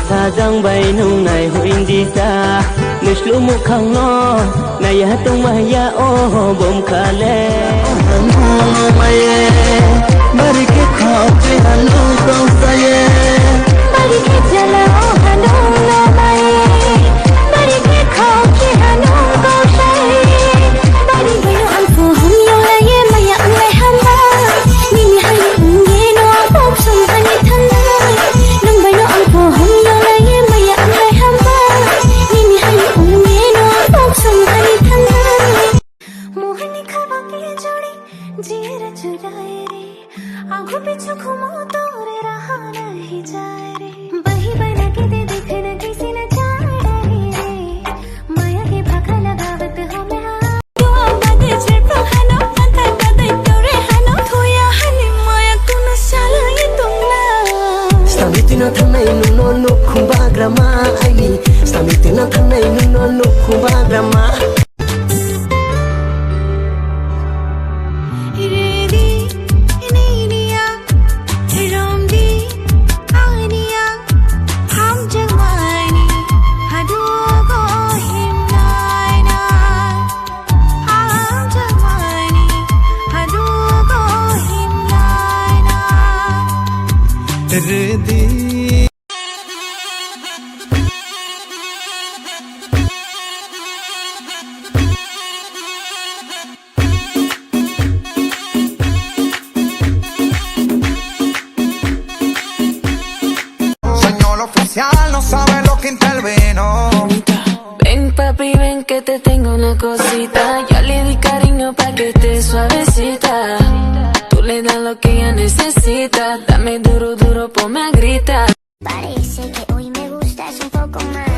sa giang bay nung này huỳnh đi xa người lũ mục khang no này ya tung mà ya ô bom khá lệ bari ke khao che hanu tong saye bari ke jala hanu no mai bari ke khao che hanu ko sai bari vino an ko hum yo la ye maya an lai han ba ni mi hai nge no pop sum ani than nang bai no an ko hum yo la ye maya an lai han ba ni mi hai nge no pop sum ani than mohani khaba ke jodi jeera churaye re आँखों पीछे घुमा तोरे रहा नहीं जाए रे बही बना के दे देखना किसी न जाए रे माया के भागा लगावत हमें यो आवाज़ चल पहानो अंतर बदे तोरे हानो थोया हनी माया कुन साला ये तुमला Samiti na thanai nuno no khumba grama ai Samiti na thanai nuno no khumba grama No sabe lo que intervino. Ven papi, ven que te tengo una cosita. Ya le di cariño pa' que esté suavecita. Tú le das lo que ella necesita. Dame duro, duro, ponme a gritar. Parece que hoy me gustas un poco más.